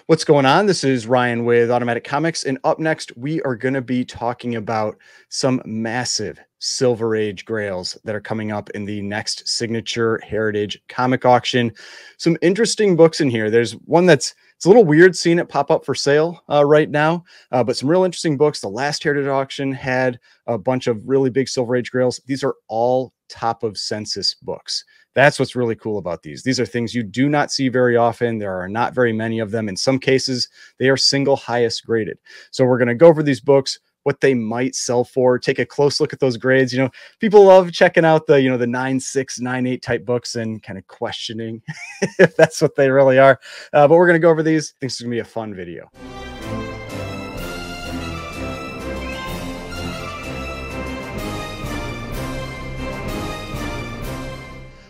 What's going on? This is Ryan with Automatic Comics, and up next, we are going to be talking about some massive Silver Age grails that are coming up in the next signature heritage comic auction. Some interesting books in here. There's one that's it's a little weird seeing it pop up for sale right now, but some real interesting books. The last heritage auction had a bunch of really big Silver Age grails. These are all top of census books. That's what's really cool about these. These are things you do not see very often. There are not very many of them. In some cases, they are single highest graded. So we're going to go over these books, what they might sell for, take a close look at those grades. People love checking out the 9.6, 9.8 type books and kind of questioning if that's what they really are. But we're going to go over these. I think this is going to be a fun video.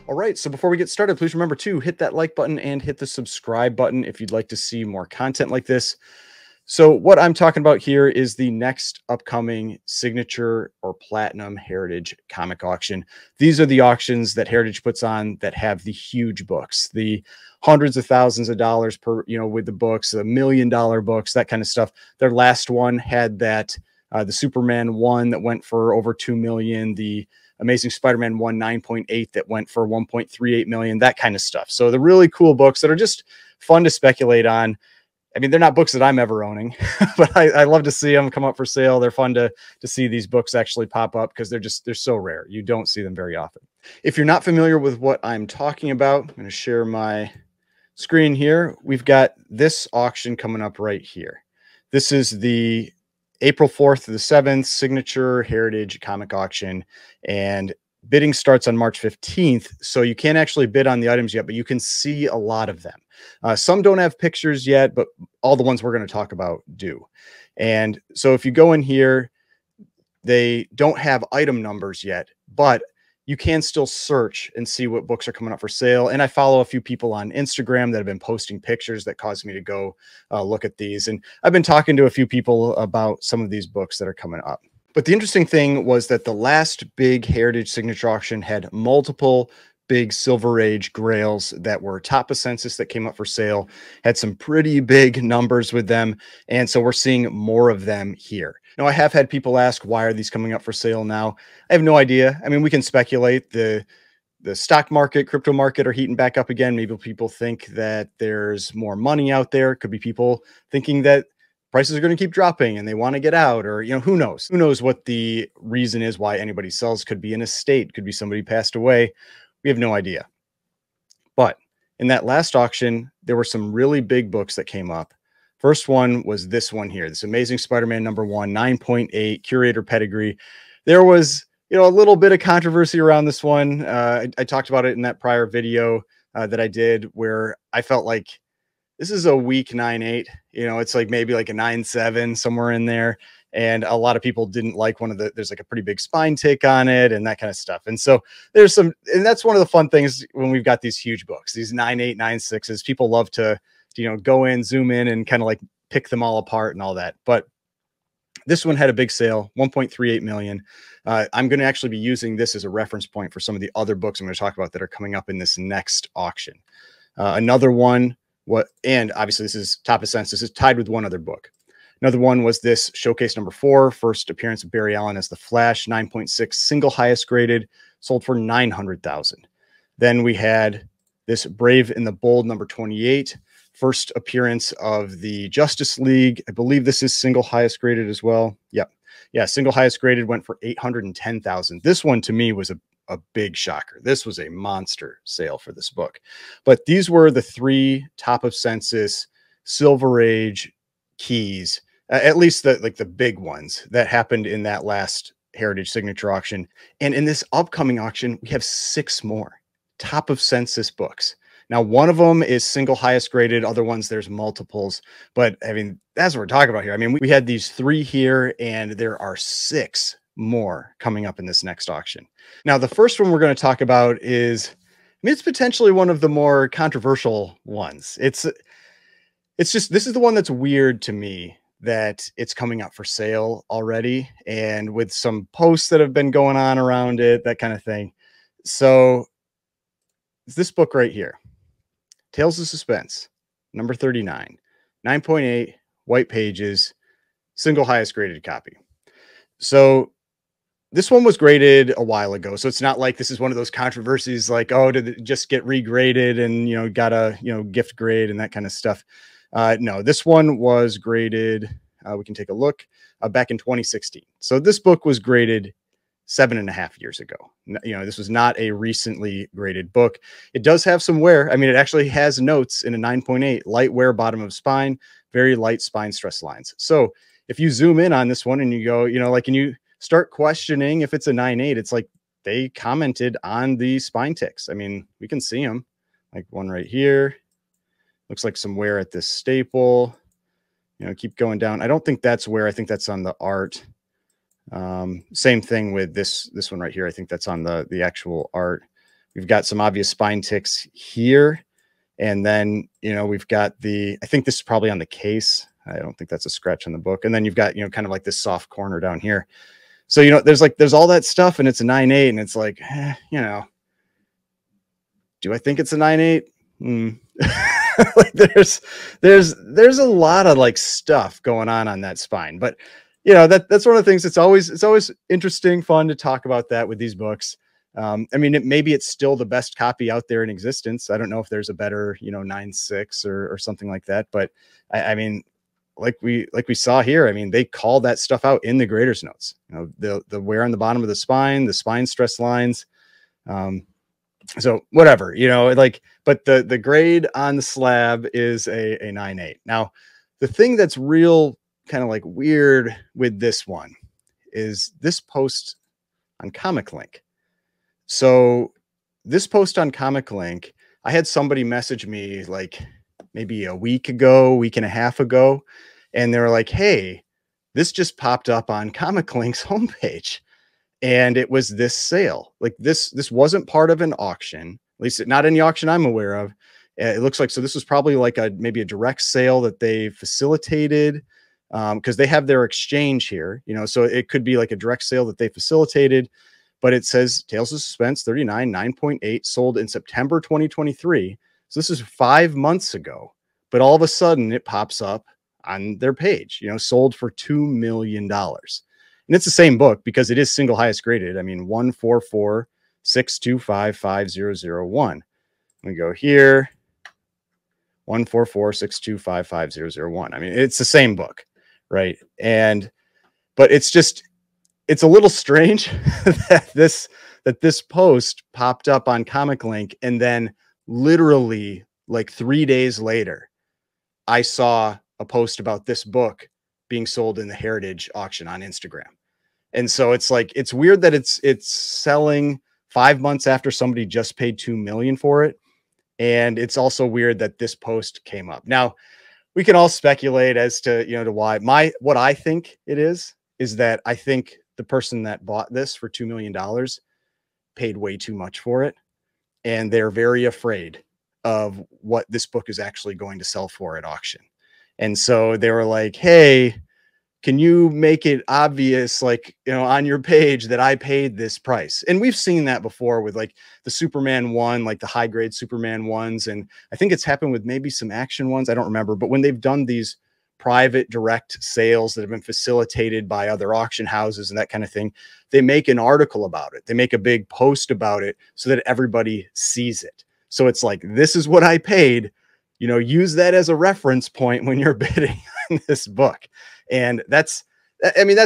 All right, so before we get started, please remember to hit that like button and hit the subscribe button if you'd like to see more content like this. So what I'm talking about here is the next upcoming signature or platinum heritage comic auction. These are the auctions that Heritage puts on that have the huge books, the hundreds of thousands of dollars per, with the books, the $1 million books, that kind of stuff. Their last one had that, the Superman one that went for over 2 million, the Amazing Spider-Man 1 9.8 that went for 1.38 million, that kind of stuff. So the really cool books that are just fun to speculate on. I mean, they're not books that I'm ever owning, but I love to see them come up for sale. They're fun to see these books actually pop up because they're so rare. You don't see them very often. If you're not familiar with what I'm talking about, I'm going to share my screen here. We've got this auction coming up right here. This is the April 4th to the 7th signature heritage comic auction, and bidding starts on March 15th. So you can't actually bid on the items yet, but you can see a lot of them. Some don't have pictures yet, but all the ones we're going to talk about do. And so if you go in here, they don't have item numbers yet, but you can still search and see what books are coming up for sale. And I follow a few people on Instagram that have been posting pictures that caused me to go look at these. And I've been talking to a few people about some of these books that are coming up. But the interesting thing was that the last big heritage signature auction had multiple big Silver Age grails that were top of census that came up for sale, had some pretty big numbers with them. And so we're seeing more of them here. Now, I have had people ask, why are these coming up for sale now? I have no idea. I mean, we can speculate. The stock market, crypto market are heating back up again. Maybe people think that there's more money out there. Could be people thinking that prices are going to keep dropping and they want to get out, or, who knows? Who knows what the reason is why anybody sells? Could be an estate, could be somebody passed away. We have no idea. But in that last auction, there were some really big books that came up. First one was this one here, this Amazing Spider-Man #1, 9.8, curator pedigree. There was, a little bit of controversy around this one. I talked about it in that prior video that I did, where I felt like this is a weak 9.8. It's like maybe like a 9.7, somewhere in there. And a lot of people didn't like there's like a pretty big spine tick on it and that kind of stuff. And so and that's one of the fun things when we've got these huge books, these 9.8, 9.6s, people love to, go in, zoom in and kind of like pick them all apart and all that. But this one had a big sale, 1.38 million. I'm going to actually be using this as a reference point for some of the other books I'm going to talk about that are coming up in this next auction. Another one, and obviously this is top of census, is tied with one other book. Another one was this Showcase #4, first appearance of Barry Allen as the Flash, 9.6, single highest graded, sold for $900,000. Then we had this Brave and the Bold #28, first appearance of the Justice League. I believe this is single highest graded as well. Yep. Yeah, single highest graded went for $810,000. This one to me was a big shocker. This was a monster sale for this book. But these were the three top of census Silver Age keys, at least the big ones that happened in that last heritage signature auction. And in this upcoming auction, we have 6 more top of census books. Now, one of them is single highest graded. Other ones, there's multiples. But I mean, that's what we're talking about here. I mean, we had these 3 here, and there are 6 more coming up in this next auction. Now, the first one we're going to talk about is, it's potentially one of the more controversial ones. It's just, this is the one that's weird to me, that it's coming up for sale already, and with some posts that have been going on around it, that kind of thing. So it's this book right here, Tales of Suspense, number 39. 9.8, white pages, single highest graded copy. So this one was graded a while ago. So it's not like this is one of those controversies like, oh, did it just get regraded and, got a, gift grade and that kind of stuff. No, this one was graded. We can take a look back in 2016. So this book was graded 7.5 years ago. This was not a recently graded book. It does have some wear. I mean, it actually has notes in a 9.8, light wear, bottom of spine, very light spine stress lines. So if you zoom in on this one and you go, and you start questioning if it's a 9.8, it's like they commented on the spine ticks. I mean, we can see them, like one right here. Looks like some wear at this staple. Keep going down. I don't think that's wear. I think that's on the art. Same thing with this one right here. I think that's on the actual art. We've got some obvious spine ticks here. And then, we've got I think this is probably on the case. I don't think that's a scratch on the book. And then you've got, kind of like this soft corner down here. So, there's all that stuff and it's a 9.8 and it's like, do I think it's a 9.8? Like there's a lot of like stuff going on that spine, but that's one of the things. It's always interesting, fun to talk about that with these books. I mean, maybe it's still the best copy out there in existence. I don't know if there's a better, 9.6 or something like that, but I mean, like we saw here, I mean, they call that stuff out in the grader's notes, the wear on the bottom of the spine stress lines. So whatever, but the grade on the slab is a 9.8. Now, the thing that's real kind of like weird with this one is this post on Comic Link. So this post on Comic Link, I had somebody message me like maybe a week and a half ago, and they were like, hey, this just popped up on Comic Link's homepage. And it was this sale. Like this wasn't part of an auction, at least not any auction I'm aware of. It looks like, so this was probably like maybe a direct sale that they facilitated, because they have their exchange here, so it could be like a direct sale that they facilitated, but it says Tales of Suspense 39, 9.8 sold in September 2023. So this is 5 months ago, but all of a sudden it pops up on their page, sold for $2 million. And it's the same book because it is single highest graded. I mean, 14462555001. We go here, 14462555001. I mean, it's the same book, right? But it's a little strange that this post popped up on Comic Link, and then literally like 3 days later, I saw a post about this book being sold in the Heritage auction on Instagram. And so it's like, it's weird that it's selling 5 months after somebody just paid $2 million for it. And it's also weird that this post came up. Now, we can all speculate as to, to why. What I think it is that I think the person that bought this for $2 million paid way too much for it. And they're very afraid of what this book is actually going to sell for at auction. And so they were like, hey, can you make it obvious, like, on your page that I paid this price? And we've seen that before with like the Superman one, like the high grade Superman ones. And I think it's happened with maybe some action ones. I don't remember, but when they've done these private direct sales that have been facilitated by other auction houses and that kind of thing, they make an article about it. They make a big post about it so that everybody sees it. So it's like, this is what I paid, use that as a reference point when you're bidding on this book. And that's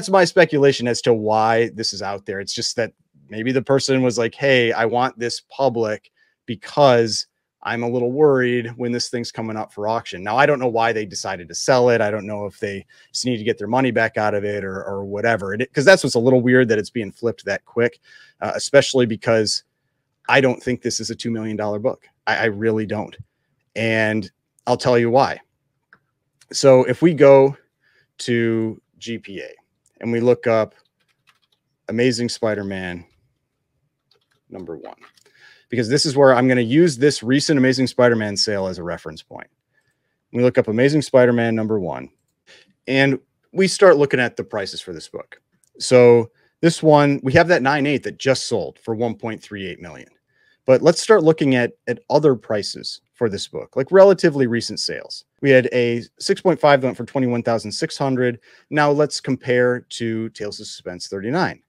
my speculation as to why this is out there. It's just that maybe the person was like, hey, I want this public because I'm a little worried when this thing's coming up for auction. Now, I don't know why they decided to sell it. I don't know if they just need to get their money back out of it or whatever. Because that's what's a little weird, that it's being flipped that quick, especially because I don't think this is a $2 million book. I really don't. And I'll tell you why. So if we go to GPA and we look up Amazing Spider-Man #1, because this is where I'm going to use this recent Amazing Spider-Man sale as a reference point. We look up Amazing Spider-Man #1 and we start looking at the prices for this book. So this one, we have that 9.8 that just sold for 1.38 million. But let's start looking at other prices for this book, like relatively recent sales. We had a 6.5 that went for 21,600. Now let's compare to Tales of Suspense 39.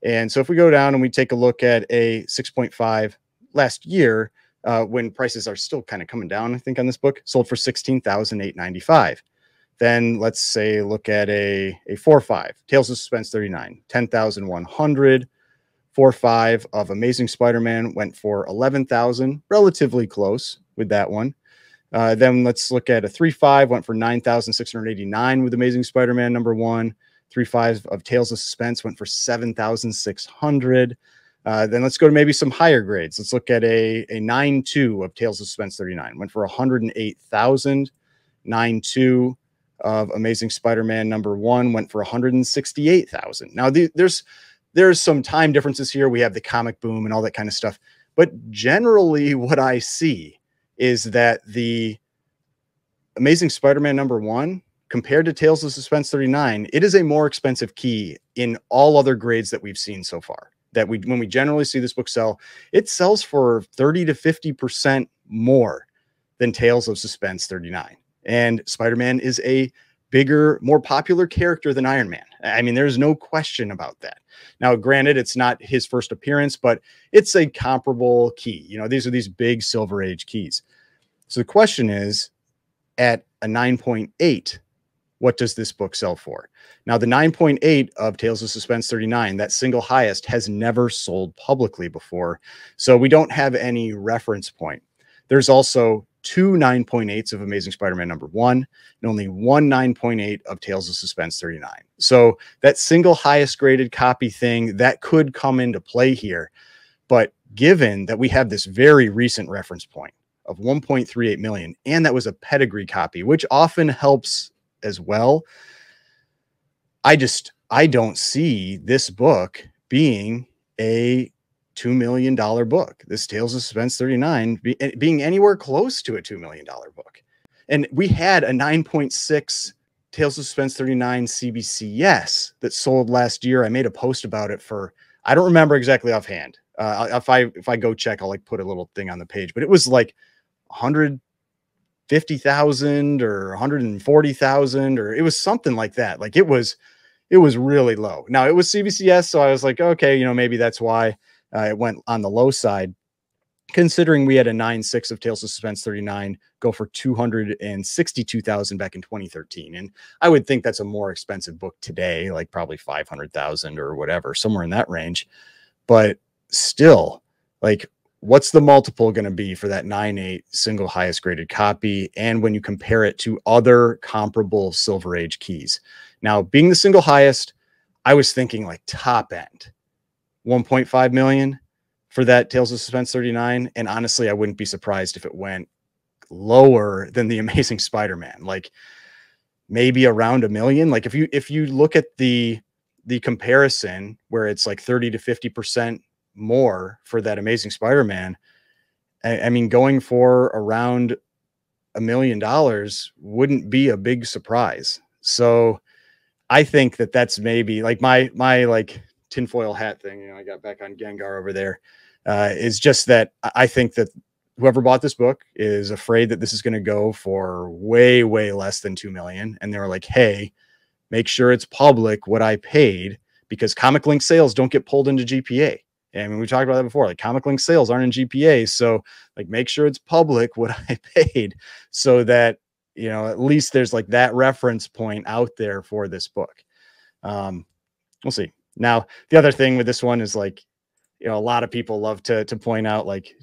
And so if we go down and we take a look at a 6.5 last year, when prices are still kind of coming down, I think on this book, sold for 16,895. Then let's say look at a 4.5 Tales of Suspense 39, 10,100. 4.5 of Amazing Spider-Man went for 11,000, relatively close with that one. Then let's look at a 3.5, went for 9,689 with Amazing Spider-Man #1. 3.5 of Tales of Suspense went for 7,600. Then let's go to maybe some higher grades. Let's look at a 9.2 of Tales of Suspense 39, went for 108,000. 9.2 of Amazing Spider-Man #1 went for 168,000. Now there's some time differences here. We have the comic boom and all that kind of stuff. But generally what I see is that the Amazing Spider-Man #1 compared to Tales of Suspense 39, it is a more expensive key in all other grades that we've seen so far. That when we generally see this book sell, it sells for 30 to 50% more than Tales of Suspense 39. And Spider-Man is a bigger, more popular character than Iron Man. I mean, there's no question about that. Now, granted, it's not his first appearance, but it's a comparable key. You know, these are these big Silver Age keys. So the question is, at a 9.8, what does this book sell for? Now, the 9.8 of Tales of Suspense 39, that single highest, has never sold publicly before. So we don't have any reference point. There's also 2 9.8s of Amazing Spider-Man #1 and only 1 9.8 of Tales of Suspense 39. So that single highest graded copy thing, that could come into play here. But given that we have this very recent reference point of 1.38 million, and that was a pedigree copy, which often helps as well, I don't see this book being a $2 million book. This Tales of Suspense 39 being anywhere close to a $2 million book. And we had a 9.6 Tales of Suspense 39 CBCS that sold last year. I made a post about it for, I don't remember exactly offhand. If I go check, I'll like put a little thing on the page, but it was like 150,000 or 140,000, or it was something like that. Like it was really low. Now it was CBCS. So I was like, okay, you know, maybe that's why it went on the low side, considering we had a 9.6 of Tales of Suspense 39 go for 262,000 back in 2013. And I would think that's a more expensive book today, like probably 500,000 or whatever, somewhere in that range. But still, like, what's the multiple going to be for that 9.8 single highest graded copy? And when you compare it to other comparable Silver Age keys, now being the single highest, I was thinking like top end 1.5 million for that Tales of Suspense 39. And honestly, I wouldn't be surprised if it went lower than the Amazing Spider-Man, like maybe around $1 million. Like if you look at the comparison where it's like 30 to 50% more for that Amazing Spider-Man, I mean, going for around $1 million wouldn't be a big surprise. So I think that that's maybe like my like tinfoil hat thing, you know, I got back on Gengar over there, is just that I think that whoever bought this book is afraid that this is going to go for way, way less than 2 million. And they were like, hey, make sure it's public what I paid, because Comic Link sales don't get pulled into GPA. I mean, we talked about that before, like Comic Link sales aren't in GPA. So like, make sure it's public what I paid, so that, you know, at least there's like that reference point out there for this book. We'll see. Now, the other thing with this one is like, you know, a lot of people love to point out, like,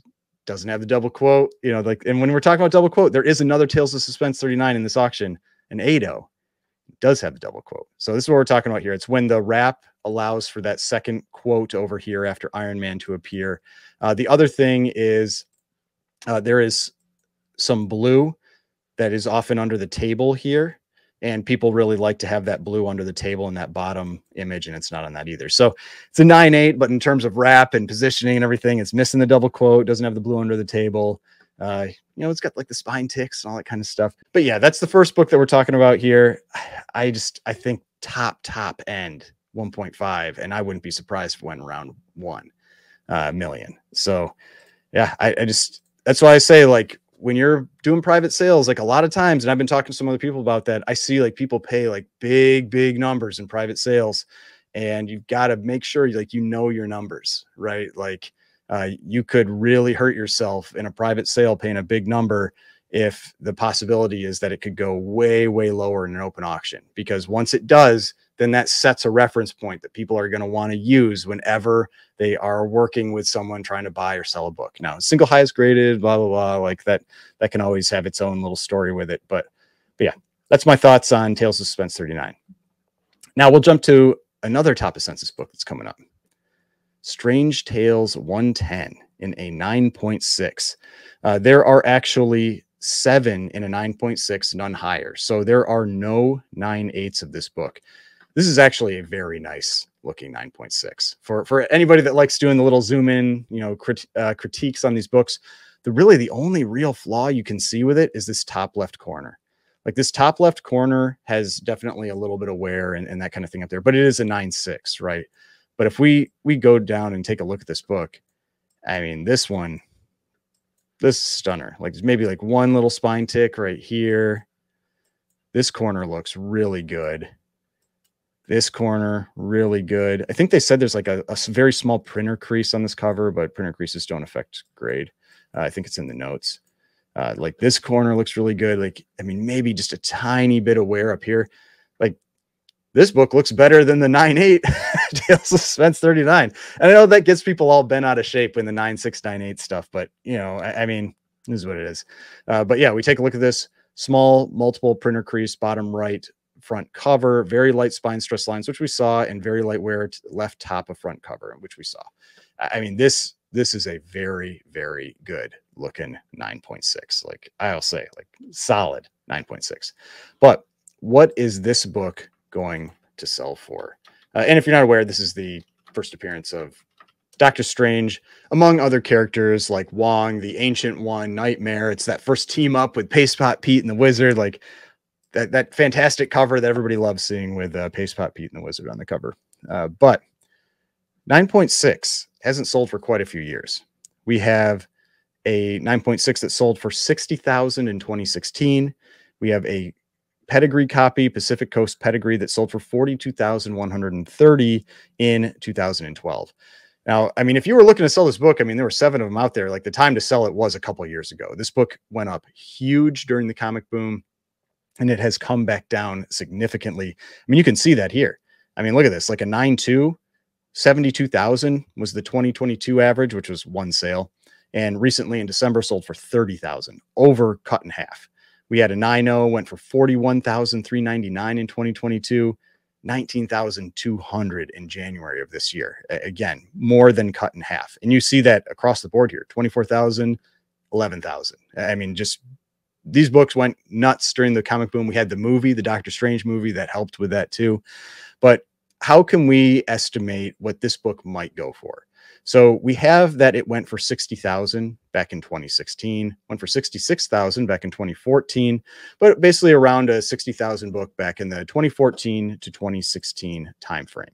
doesn't have the double quote, you know, like, and when we're talking about double quote, there is another Tales of Suspense 39 in this auction, an 8.0 does have the double quote. So this is what we're talking about here. It's when the wrap allows for that second quote over here after Iron Man to appear. The other thing is there is some blue that is often under the table here, and people really like to have that blue under the table in that bottom image, and it's not on that either. So it's a 9.8, but in terms of wrap and positioning and everything, it's missing the double quote, doesn't have the blue under the table. You know, it's got like the spine ticks and all that kind of stuff. But yeah, that's the first book that we're talking about here. I think top end 1.5, and I wouldn't be surprised if it went around 1 million. So yeah, I just, that's why I say, like, when you're doing private sales, like a lot of times, and I've been talking to some other people about that, I see like people pay like big numbers in private sales, and you've got to make sure like you know your numbers, right? Like you could really hurt yourself in a private sale paying a big number if the possibility is that it could go way lower in an open auction, because once it does, then that sets a reference point that people are going to want to use whenever they are working with someone trying to buy or sell a book. Now, single highest graded, blah blah blah, like that can always have its own little story with it. But yeah, that's my thoughts on Tales of Suspense 39. Now we'll jump to another top of census book that's coming up. Strange Tales 110 in a 9.6. There are actually 7 in a 9.6, none higher. So there are no 9.8s of this book. This is actually a very nice looking 9.6 for anybody that likes doing the little zoom in, critiques on these books. The only real flaw you can see with it is this top left corner. Like this top left corner has definitely a little bit of wear and that kind of thing up there, but it is a 9.6, right? But if we go down and take a look at this book, I mean, this is stunner. Like there's maybe like one little spine tick right here. This corner looks really good. This corner, really good. I think they said there's like a very small printer crease on this cover, but printer creases don't affect grade. I think it's in the notes. Like this corner looks really good. Like, I mean, maybe just a tiny bit of wear up here. Like this book looks better than the 9.8 Tales of Suspense 39. And I know that gets people all bent out of shape in the 9.6, 9.8 stuff, but I mean, this is what it is. But yeah, we take a look at this small multiple printer crease, bottom right front cover, very light spine stress lines, which we saw, and very light wear to the left top of front cover, which we saw. I mean, this is a very good looking 9.6. Like I'll say, like solid 9.6. But what is this book going to sell for? And if you're not aware, this is the first appearance of Doctor Strange, among other characters like Wong, the Ancient One, Nightmare. It's that first team up with Paste Pot Pete and the Wizard, like that fantastic cover that everybody loves seeing with Paste Pot Pete and the Wizard on the cover. But 9.6 hasn't sold for quite a few years. We have a 9.6 that sold for $60,000 in 2016. We have a pedigree copy, Pacific Coast pedigree, that sold for $42,130 in 2012. Now, I mean, if you were looking to sell this book, I mean, there were 7 of them out there. Like the time to sell it was a couple of years ago. This book went up huge during the comic boom, and it has come back down significantly. I mean, you can see that here. I mean, look at this, like a 9.2, 72,000 was the 2022 average, which was one sale. And recently in December sold for 30,000, over cut in half. We had a 9.0 went for 41,399 in 2022, 19,200 in January of this year. Again, more than cut in half. And you see that across the board here, 24,000, 11,000. I mean, just these books went nuts during the comic boom. We had the movie, the Doctor Strange movie, that helped with that too. But how can we estimate what this book might go for? So we have that it went for 60,000 back in 2016, went for 66,000 back in 2014, but basically around a 60,000 book back in the 2014 to 2016 timeframe.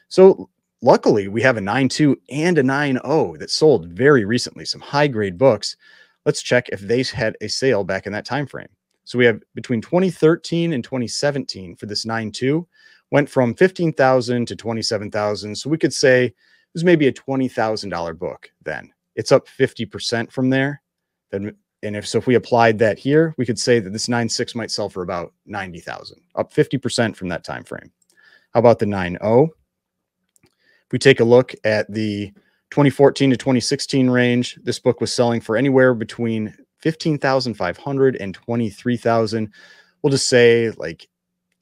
So luckily we have a 9.2 and a 9.0 that sold very recently, some high grade books. Let's check if they had a sale back in that time frame. So we have between 2013 and 2017 for this 9.2 went from 15,000 to 27,000. So we could say it was maybe a $20,000 book then. It's up 50% from there. And if we applied that here, we could say that this 9.6 might sell for about 90,000, up 50% from that time frame. How about the 9.0? If we take a look at the 2014 to 2016 range, this book was selling for anywhere between 15,500 and 23,000. We'll just say like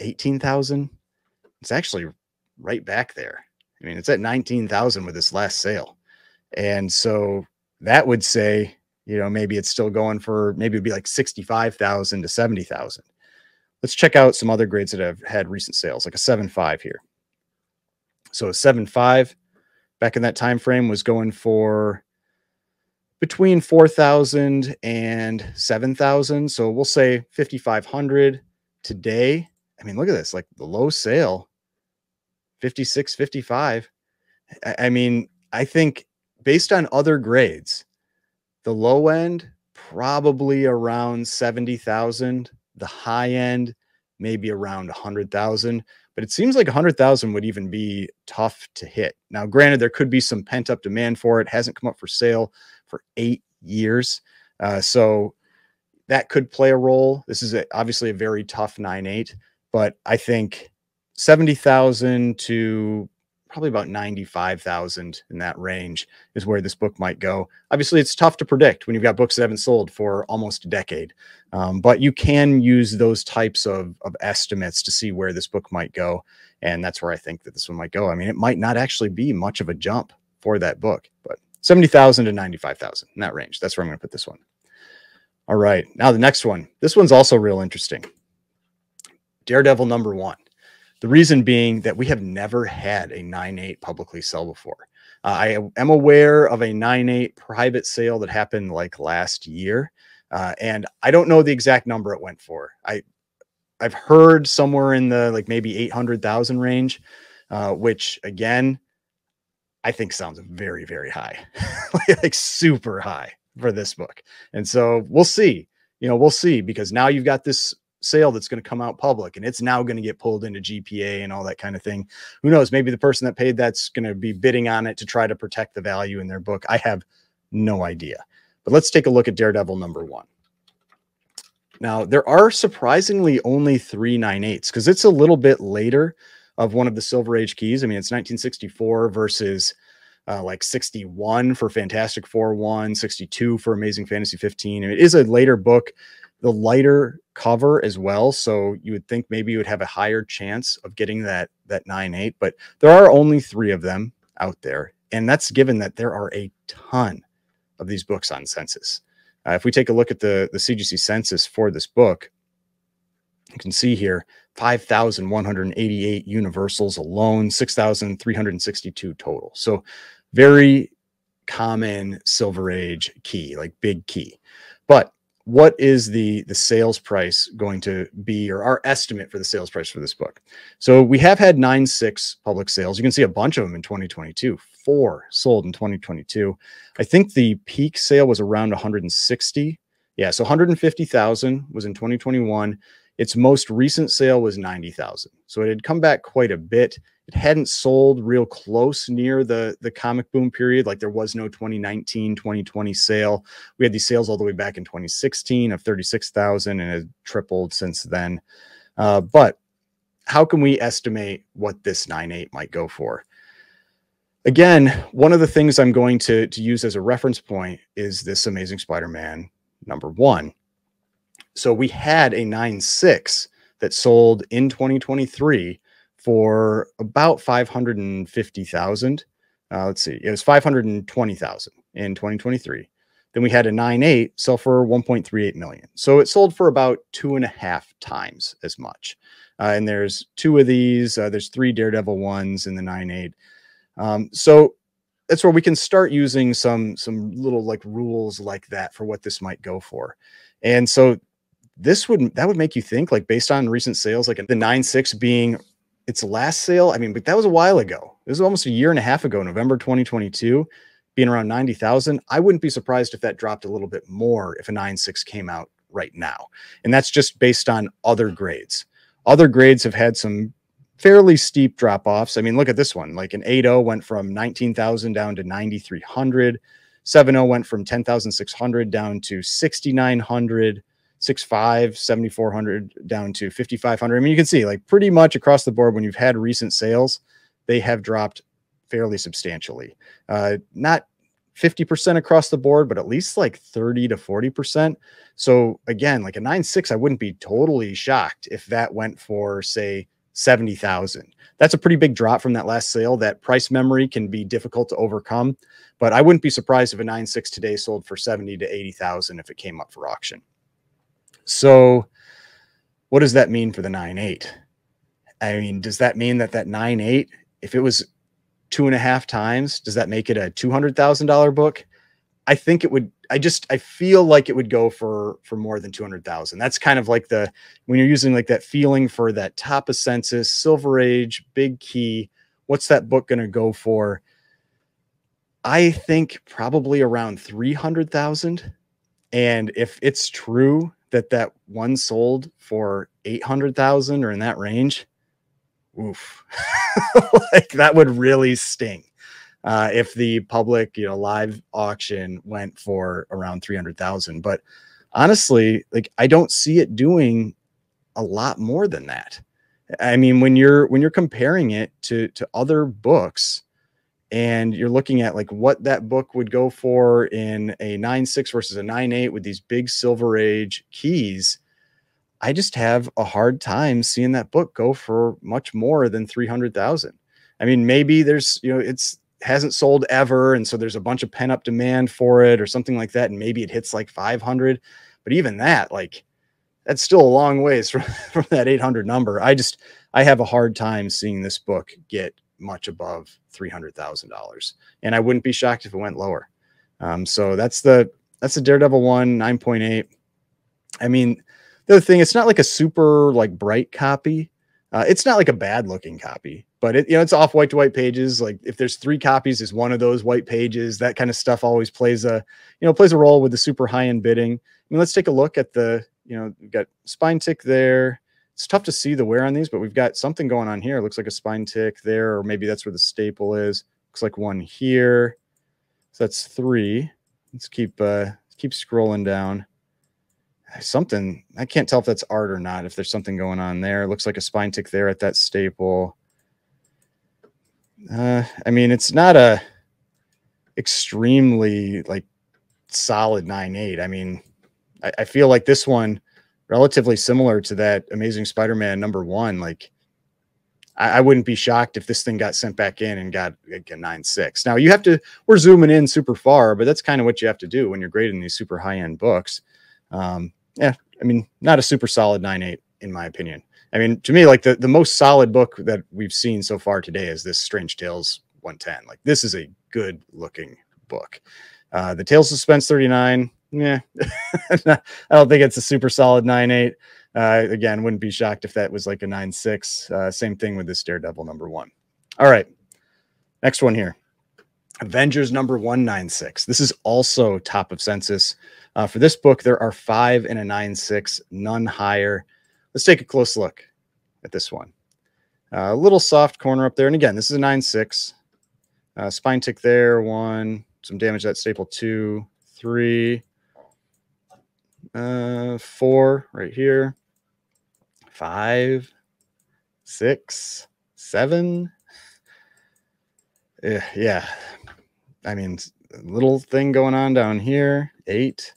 18,000. It's actually right back there. I mean, it's at 19,000 with this last sale. And so that would say, maybe it's still going for, maybe it'd be like 65,000 to 70,000. Let's check out some other grades that have had recent sales, like a 7.5 here. So a 7.5 back in that time frame was going for between 4,000 and 7,000. So we'll say 5,500 today. I mean, look at this, like the low sale, 56, 55. I mean, I think based on other grades, the low end probably around 70,000. The high end, maybe around 100,000. But it seems like 100,000 would even be tough to hit. Now, granted, there could be some pent up demand for it. Hasn't come up for sale for 8 years. So that could play a role. This is obviously a very tough 9.8, but I think 70,000 to probably about 95,000 in that range is where this book might go. Obviously, it's tough to predict when you've got books that haven't sold for almost a decade, but you can use those types of estimates to see where this book might go. And that's where I think that this one might go. I mean, it might not actually be much of a jump for that book, but 70,000 to 95,000 in that range. That's where I'm going to put this one. All right. Now the next one. This one's also real interesting. Daredevil #1. The reason being that we have never had a 9.8 publicly sell before. I am aware of a 9.8 private sale that happened like last year. And I don't know the exact number it went for. I've heard somewhere in the like maybe 800,000 range, which again, I think sounds very, very high, like super high for this book. And so we'll see, we'll see, because now you've got this sale that's going to come out public and it's now going to get pulled into GPA and all that kind of thing. Who knows? Maybe the person that paid that's going to be bidding on it to try to protect the value in their book. I have no idea, but let's take a look at Daredevil #1. Now there are surprisingly only 3 9.8s because it's a little bit later of one of the Silver Age keys. I mean, it's 1964 versus like 61 for Fantastic Four 1, 62 for Amazing Fantasy 15. And it is a later book, the lighter cover as well. So you would think maybe you would have a higher chance of getting that 9.8, but there are only 3 of them out there. And that's given that there are a ton of these books on census. If we take a look at the CGC census for this book, you can see here 5,188 universals alone, 6,362 total. So very common Silver Age key, like big key. But what is the sales price going to be, or our estimate for the sales price for this book? So we have had 9.6 public sales. You can see a bunch of them in 2022, 4 sold in 2022. I think the peak sale was around 160. Yeah, so 150,000 was in 2021. Its most recent sale was 90,000. So it had come back quite a bit. It hadn't sold real close near the comic boom period. Like there was no 2019, 2020 sale. We had these sales all the way back in 2016 of 36,000 and it tripled since then. But how can we estimate what this 9.8 might go for? Again, one of the things I'm going to use as a reference point is this Amazing Spider-Man #1. So we had a 9.6 that sold in 2023 for about 550,000. Let's see, it was 520,000 in 2023. Then we had a 9.8 sell for 1.38 million. So it sold for about 2.5 times as much. And there's 2 of these. There's 3 Daredevil ones in the 9.8. So that's where we can start using some little like rules like that for what this might go for. And so that would make you think, like based on recent sales, like the 9.6 being its last sale. I mean, but that was a while ago. It was almost a year and a half ago, November 2022, being around 90,000. I wouldn't be surprised if that dropped a little bit more if a 9.6 came out right now. And that's just based on other grades. Other grades have had some fairly steep drop-offs. I mean, look at this one. Like an 8.0 went from 19,000 down to 9,300. 7.0 went from 10,600 down to 6,900. 6.5, 7,400 down to 5,500. I mean, you can see like pretty much across the board when you've had recent sales, they have dropped fairly substantially. Not 50% across the board, but at least like 30 to 40%. So again, like a 9.6, I wouldn't be totally shocked if that went for say 70,000. That's a pretty big drop from that last sale. That price memory can be difficult to overcome, but I wouldn't be surprised if a 9.6 today sold for 70 to 80,000 if it came up for auction. So what does that mean for the 9.8? I mean, does that mean that 9.8, if it was 2.5 times, does that make it a $200,000 book? I think it would. I feel like it would go for more than 200,000. That's kind of like when you're using like that feeling for that top of census, Silver Age, big key, what's that book going to go for? I think probably around 300,000. And if it's true that that one sold for 800,000 or in that range, oof, like that would really sting. If the public, live auction went for around 300,000. But honestly, like I don't see it doing a lot more than that. I mean, when you're comparing it to other books and you're looking at like what that book would go for in a 9.6 versus a 9.8 with these big silver age keys, I just have a hard time seeing that book go for much more than 300,000. I mean, maybe there's, it's hasn't sold ever. And so there's a bunch of pent up demand for it or something like that. And maybe it hits like 500, but even that, like, that's still a long ways from, from that 800 number. I have a hard time seeing this book get much above $300,000. And I wouldn't be shocked if it went lower. So that's the Daredevil one, 9.8. I mean, the other thing, it's not like a super like bright copy. It's not like a bad looking copy, but it's off white to white pages. Like if there's 3 copies is one of those white pages, that kind of stuff always plays a role with the super high end bidding. I mean, let's take a look at we've got spine tick there. It's tough to see the wear on these, but we've got something going on here. It looks like a spine tick there, or maybe that's where the staple is. Looks like one here. So that's 3. Let's keep scrolling down. Something, I can't tell if that's art or not, if there's something going on there. It looks like a spine tick there at that staple. I mean, it's not a extremely like solid 9.8. I mean, I feel like this one relatively similar to that Amazing Spider-Man #1. Like I wouldn't be shocked if this thing got sent back in and got like a 9.6. Now we're zooming in super far, but that's kind of what you have to do when you're grading these super high end books. Yeah, I mean, not a super solid 9.8 in my opinion. I mean, to me, like the most solid book that we've seen so far today is this Strange Tales 110. Like this is a good looking book. The Tales of Suspense 39. Yeah, I don't think it's a super solid 9.8. Again, wouldn't be shocked if that was like a 9.6. Same thing with this Daredevil #1. All right, next one here. Avengers #196. This is also top of census. For this book, there are 5 in a 9.6, none higher. Let's take a close look at this one. A little soft corner up there. And again, this is a 9.6. Spine tick there, 1. Some damage to that staple, 2, 3, 4 right here. 5, 6, 7. Yeah. I mean, a little thing going on down here. 8.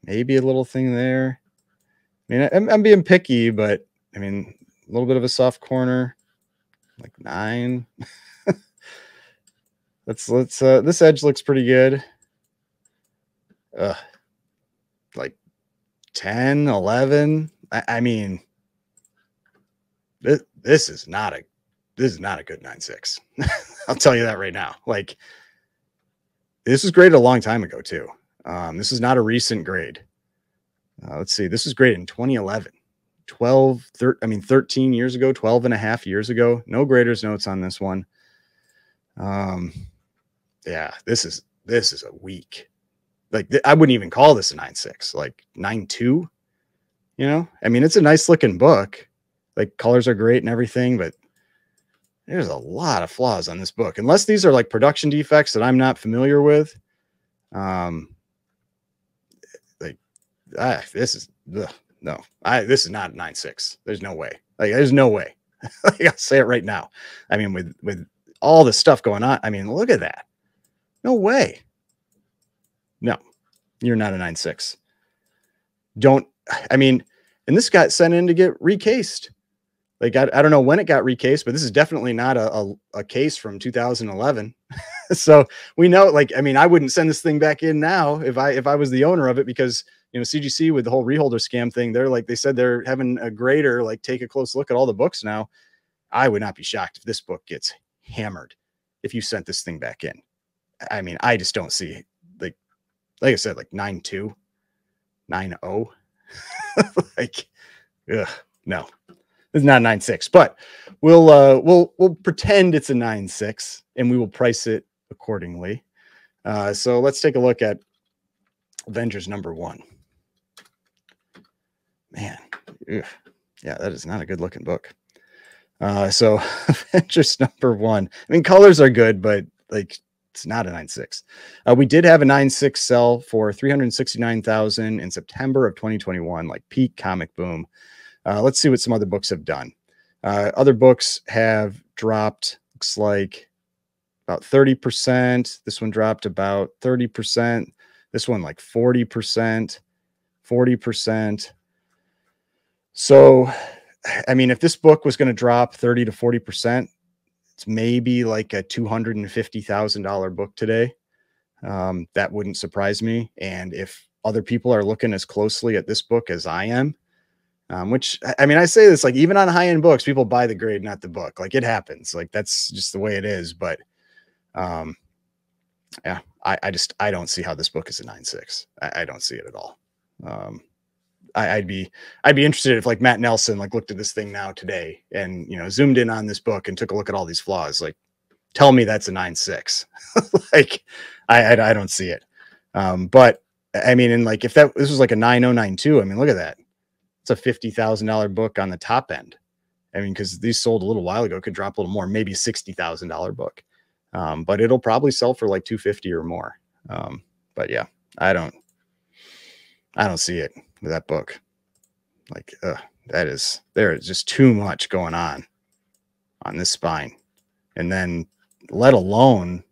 Maybe a little thing there. I mean, I'm being picky, but I mean, a little bit of a soft corner, like 9. This edge looks pretty good. Like 10, 11. I mean, this is not a good 9.6. I'll tell you that right now. Like this was graded a long time ago too. This is not a recent grade. Let's see. This was graded in 2011, 13 years ago, 12 and a half years ago. No grader's notes on this one. Yeah, this is a weak, like I wouldn't even call this a 9.6, like 9.2, I mean, it's a nice looking book. Like colors are great and everything, but there's a lot of flaws on this book, unless these are like production defects that I'm not familiar with. This is no, this is not a 9.6. There's no way. Like, there's no way. Like, I'll say it right now. I mean, with all the stuff going on, I mean, look at that. No way. No, you're not a 9.6. And this got sent in to get recased. Like, I don't know when it got recased, but this is definitely not a case from 2011. So we know, like, I mean, I wouldn't send this thing back in now if I was the owner of it, because, CGC with the whole reholder scam thing, they said they're having a grader, like, take a close look at all the books now. I would not be shocked if this book gets hammered if you sent this thing back in. I mean, I just don't see, like I said, like 9.2, 9.0. Like, no, it's not 9.6, but we'll pretend it's a 9.6 and we will price it accordingly. So let's take a look at Avengers #1. Man, ugh. Yeah, that is not a good looking book. So Avengers #1. I mean, colors are good, but like it's not a 9.6. We did have a 9.6 sell for 369,000 in September of 2021, like peak comic boom. Let's see what some other books have done. Other books have dropped, looks like about 30%. This one dropped about 30%. This one like 40%, 40%. So, I mean, if this book was going to drop 30 to 40%, it's maybe like a $250,000 book today. That wouldn't surprise me. And if other people are looking as closely at this book as I am, which I mean, I say this like even on high-end books, people buy the grade, not the book. Like it happens. Like that's just the way it is. But yeah, I don't see how this book is a 9.6. I don't see it at all. I'd be interested if like Matt Nelson like looked at this thing now today and zoomed in on this book and took a look at all these flaws. Like, tell me that's a 9.6. Like, I don't see it. But I mean, and like if this was like a 9.092, I mean, look at that. It's a $50,000 book on the top end. I mean, because these sold a little while ago, could drop a little more, maybe $60,000 book. But it'll probably sell for like 250 or more. But yeah, I don't see it with that book. Like, there is just too much going on this spine. And then let alone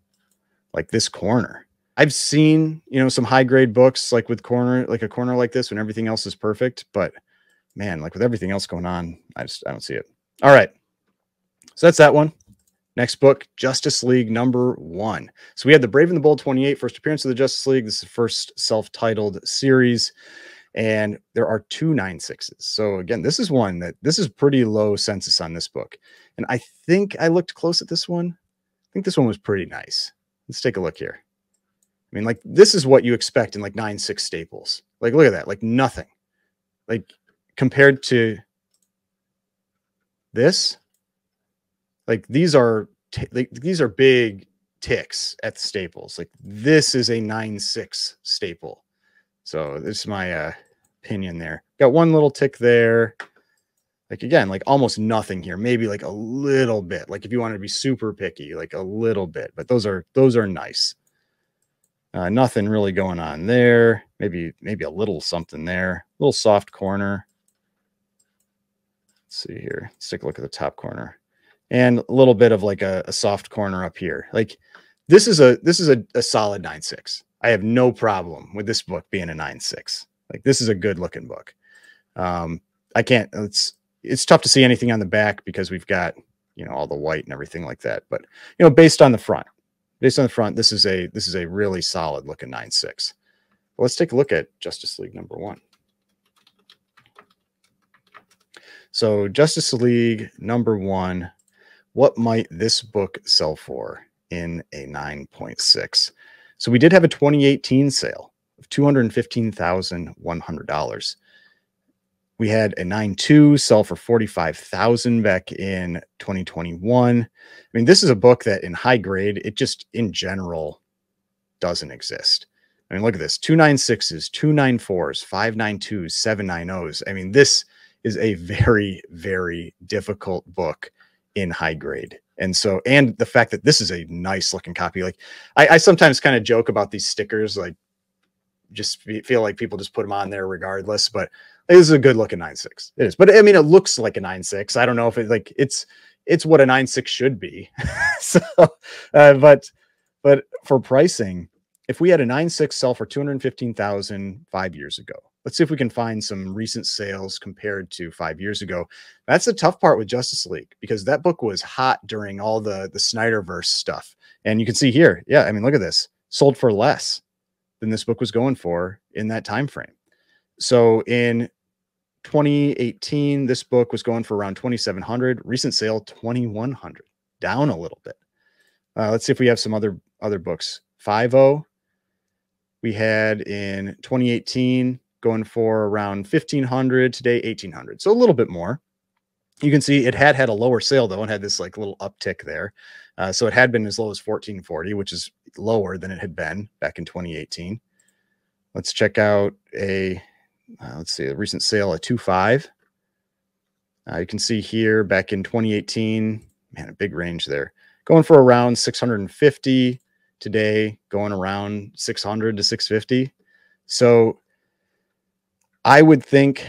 like this corner. I've seen, some high grade books like with a corner like this when everything else is perfect. But man, like with everything else going on, I don't see it. All right. So that's that one. Next book, Justice League #1. So we had The Brave and the Bold 28, first appearance of the Justice League. This is the first self-titled series. And there are 2 9.6s. So again, this is pretty low census on this book. And I think I looked close at this one. I think this one was pretty nice. Let's take a look here. I mean, like this is what you expect in like 9.6 staples. Like, look at that. Like nothing. Like compared to this, like these are big ticks at the staples. Like this is a 9.6 staple. So this is my opinion there. Got one little tick there. Like again, like almost nothing here. Maybe like a little bit. Like if you want to be super picky, like a little bit. But those are nice. Nothing really going on there. Maybe a little something there. A little soft corner. Let's see here. Let's take a look at the top corner. And a little bit of like a soft corner up here. Like this is a solid 9.6. I have no problem with this book being a 9.6. Like this is a good looking book. I can't, it's tough to see anything on the back because we've got, all the white and everything like that. But, based on the front, this is a really solid looking 9.6. Well, let's take a look at Justice League #1. So Justice League #1, what might this book sell for in a 9.6? So we did have a 2018 sale of $215,100. We had a 9.2 sell for $45,000 back in 2021. I mean, this is a book that in high grade, it just in general doesn't exist. I mean, look at this, 2 9.6s, 2 9.4s, 5 9.2s, 7 9.0s. I mean, this is a very, very difficult book in high grade. And so, and the fact that this is a nice looking copy, like I sometimes kind of joke about these stickers, like just feel like people just put them on there regardless, but this is a good looking 9.6. It is, but I mean, it looks like a 9.6. I don't know if it like it's what a 9.6 should be. So, but for pricing, if we had a 9.6 sell for $215,000 5 years ago, let's see if we can find some recent sales compared to 5 years ago. That's the tough part with Justice League because that book was hot during all the Snyderverse stuff. And you can see here, yeah, I mean, look at this, sold for less than this book was going for in that time frame. So in 2018, this book was going for around 2,700. Recent sale 2,100, down a little bit. Let's see if we have some other books. 5.0 we had in 2018 going for around 1,500. Today 1,800, so a little bit more. You can see it had a lower sale though and had this like little uptick there. So it had been as low as 1,440, which is lower than it had been back in 2018. Let's check out a let's see, a recent sale at 2.5. You can see here back in 2018, man, a big range there, going for around 650. Today, going around 600 to 650. So I would think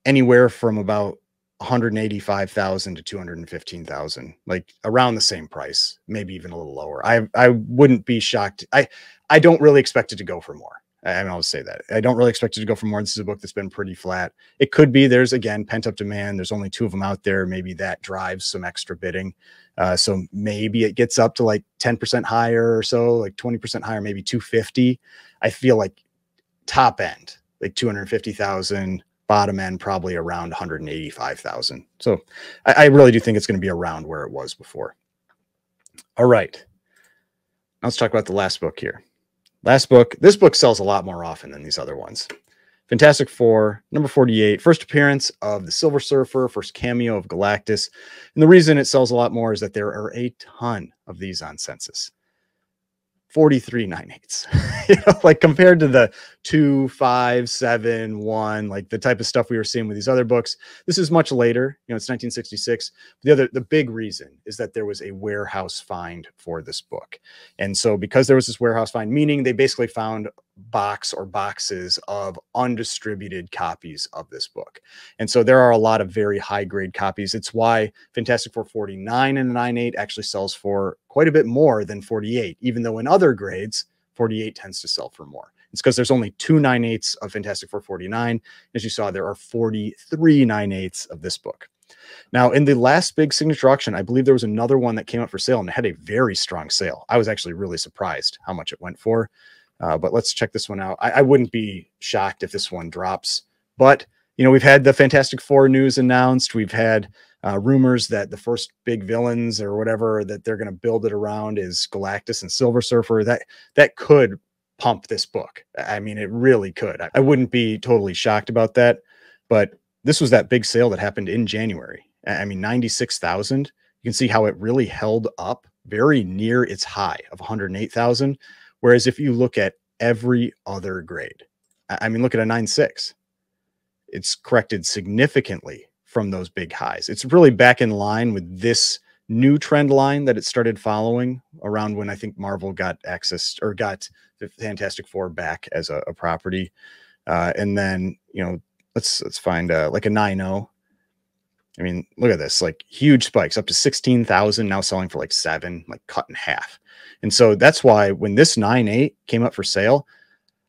anywhere from about 185,000 to 215,000, like around the same price, maybe even a little lower. I wouldn't be shocked. I don't really expect it to go for more. I mean, I'll say that I don't really expect it to go for more. This is a book that's been pretty flat. It could be there's again pent up demand. There's only 2 of them out there. Maybe that drives some extra bidding. So maybe it gets up to like 10% higher or so, like 20% higher, maybe 250. I feel like top end, like 250,000, bottom end, probably around 185,000. So I really do think it's going to be around where it was before. All right. Now let's talk about the last book here. Last book. This book sells a lot more often than these other ones. Fantastic Four, number 48, first appearance of the Silver Surfer, first cameo of Galactus. And the reason it sells a lot more is that there are a ton of these on Census. 43 9/8, you know, like compared to the 2, 5, 7, 1, like the type of stuff we were seeing with these other books. This is much later, you know, it's 1966. The big reason is that there was a warehouse find for this book. And so because there was this warehouse find, meaning they basically found box or boxes of undistributed copies of this book. And so there are a lot of very high grade copies. It's why Fantastic Four 49 and 9/8 actually sells for quite a bit more than 48, even though in other grades, 48 tends to sell for more. It's because there's only 2 9/8 of Fantastic Four 49. As you saw, there are 43 9/8 of this book. Now, in the last big signature auction, I believe there was another one that came up for sale and it had a very strong sale. I was actually really surprised how much it went for. But let's check this one out. I wouldn't be shocked if this one drops. But, you know, we've had the Fantastic Four news announced. We've had rumors that the first big villains or whatever that they're going to build it around is Galactus and Silver Surfer. That could pump this book. I mean, it really could. I wouldn't be totally shocked about that. But this was that big sale that happened in January. I mean, 96,000. You can see how it really held up very near its high of 108,000. Whereas if you look at every other grade, I mean, look at a 9.6. It's corrected significantly from those big highs. It's really back in line with this new trend line that it started following around when I think Marvel got access or got the Fantastic Four back as a property. And then, you know, let's find like a 9.0. I mean, look at this, like huge spikes up to 16,000, now selling for like 7, like cut in half. And so that's why when this 9.8 came up for sale,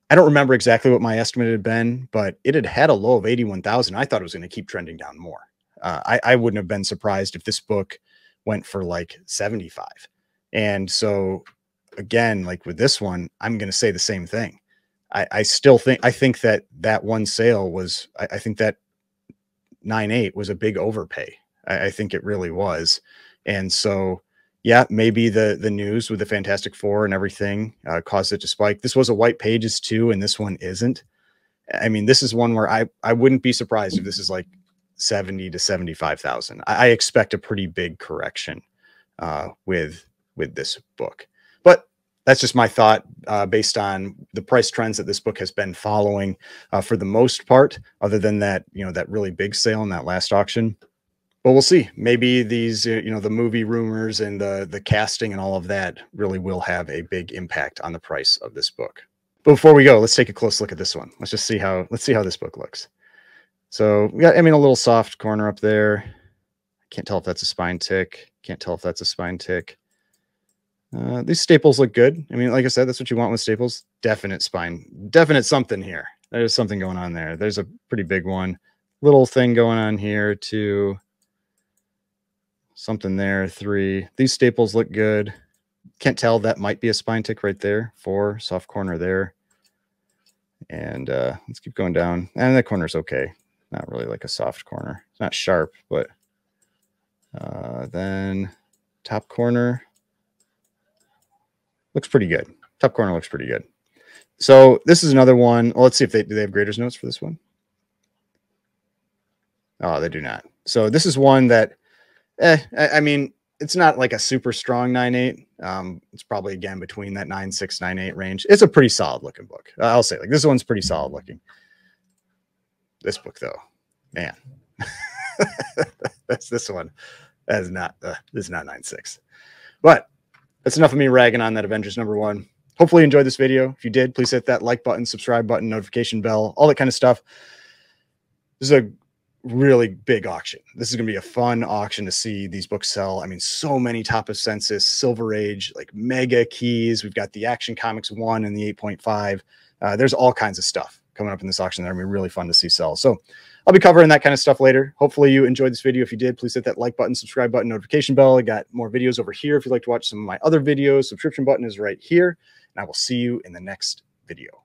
I don't remember exactly what my estimate had been, but it had had a low of 81,000. I thought it was going to keep trending down more. I wouldn't have been surprised if this book went for like 75. And so again, like with this one, I'm going to say the same thing. I think that one sale was, I think that 9.8 was a big overpay. I think it really was. And so, yeah, maybe the news with the Fantastic Four and everything caused it to spike. This was a white pages too, and this one isn't. I mean, this is one where I wouldn't be surprised if this is like 70 to 75,000. I expect a pretty big correction with this book. But that's just my thought based on the price trends that this book has been following for the most part, other than that, you know, that really big sale in that last auction. But we'll see. Maybe these, you know, the movie rumors and the casting and all of that really will have a big impact on the price of this book. But before we go, let's take a close look at this one. Let's see how this book looks. So we got, I mean, a little soft corner up there. Can't tell if that's a spine tick. Can't tell if that's a spine tick. These staples look good. I mean, like I said, that's what you want with staples. Definite spine, definite something here. There's something going on there. There's a pretty big one. Little thing going on here too. Something there. 3. These staples look good. Can't tell. That might be a spine tick right there. 4. Soft corner there. And let's keep going down. And that corner's okay. Not really like a soft corner. It's not sharp, but then top corner looks pretty good. Top corner looks pretty good. So this is another one. Well, let's see if do they have graders notes for this one. Oh, they do not. So this is one that, I mean, it's not like a super strong 9.8. It's probably again between that 9.6, 9.8 range. It's a pretty solid looking book. I'll say, like, this one's pretty solid looking. This book, though, man, that's this one. That is not, this is not 9.6. But that's enough of me ragging on that Avengers #1. Hopefully you enjoyed this video. If you did, please hit that like button, subscribe button, notification bell, all that kind of stuff. This is a really big auction. This is going to be a fun auction to see these books sell. I mean, so many top of census, Silver Age, like mega keys. We've got the Action Comics 1 and the 8.5. There's all kinds of stuff coming up in this auction that are going to be really fun to see sell. So I'll be covering that kind of stuff later. Hopefully you enjoyed this video. If you did, please hit that like button, subscribe button, notification bell. I got more videos over here. If you'd like to watch some of my other videos, subscription button is right here. And I will see you in the next video.